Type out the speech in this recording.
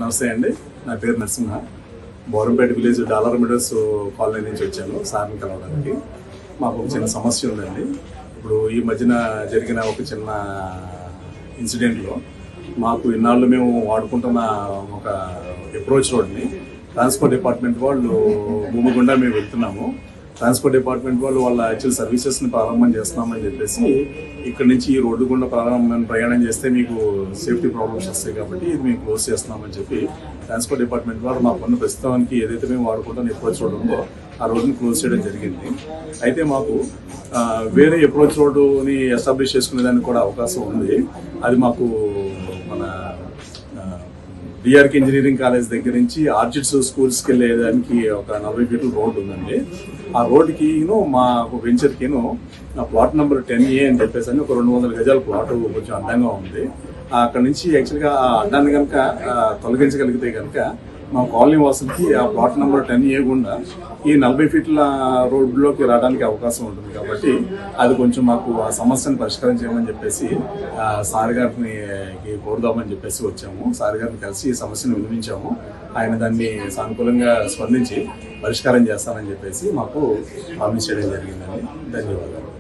నమస్తే అండి, నా పేరు Narasimha. Borampet village dollar middles colony నుంచి వచ్చాను సార్ని కలవడానికి. మాకు ఒక చిన్న సమస్య ఉందండి. ఇప్పుడు ఈ మధ్యన జరిగిన ఒక చిన్న ఇన్సిడెంట్లో మాకు ఇన్నాళ్ళు మేము వాడుకుంటున్న ఒక అప్రోచ్ రోడ్ని ట్రాన్స్పోర్ట్ డిపార్ట్మెంట్ వాళ్ళు భూమి గుండా మేము వెళ్తున్నాము. ట్రాన్స్పోర్ట్ డిపార్ట్మెంట్ వాళ్ళు వాళ్ళ యాక్చువల్ సర్వీసెస్ని ప్రారంభం చేస్తున్నామని చెప్పేసి ఇక్కడ నుంచి ఈ రోడ్డు గుండా ప్రయాణం చేస్తే మీకు సేఫ్టీ ప్రాబ్లమ్స్ వస్తాయి కాబట్టి ఇది మేము క్లోజ్ చేస్తున్నామని చెప్పి ట్రాన్స్పోర్ట్ డిపార్ట్మెంట్ వాళ్ళు మా పన్ను ప్రస్తుతానికి ఏదైతే మేము వాడుకుంటాం అప్రోచ్ రోడ్ ఉందో ఆ రోడ్డుని క్లోజ్ చేయడం జరిగింది. అయితే మాకు వేరే అప్రోచ్ రోడ్డుని ఎస్టాబ్లిష్ చేసుకునేదానికి కూడా అవకాశం ఉంది. అది మాకు మన డిఆర్కే ఇంజనీరింగ్ కాలేజ్ దగ్గర నుంచి ఆర్చిడ్స్ స్కూల్స్కి వెళ్ళేదానికి ఒక 40 ఫీట్ల రోడ్డు ఉందండి. ఆ రోడ్డుకి మా వెంచర్కి ప్లాట్ నెంబర్ 10A అని చెప్పేసి అని ఒక 200 గజాల ప్లాట్ కొంచెం అడ్డంగా ఉంది. అక్కడ నుంచి యాక్చువల్గా ఆ అడ్డాన్ని కనుక తొలగించగలిగితే కనుక మా కాలనీ వాసులకి ఆ ప్లాట్ నెంబర్ 10A గుండా ఈ 40 ఫీట్ల రోడ్లోకి రావడానికి అవకాశం ఉంటుంది. కాబట్టి అది కొంచెం మాకు ఆ సమస్యను పరిష్కారం చేయమని చెప్పేసి సార్ గారిని కోరుదామని చెప్పేసి వచ్చాము. సార్ గారిని కలిసి ఈ సమస్యను వినిపించాము. ఆయన దాన్ని సానుకూలంగా స్పందించి పరిష్కారం చేస్తానని చెప్పేసి మాకు ప్రామిస్ చేయడం జరిగిందండి. ధన్యవాదాలు.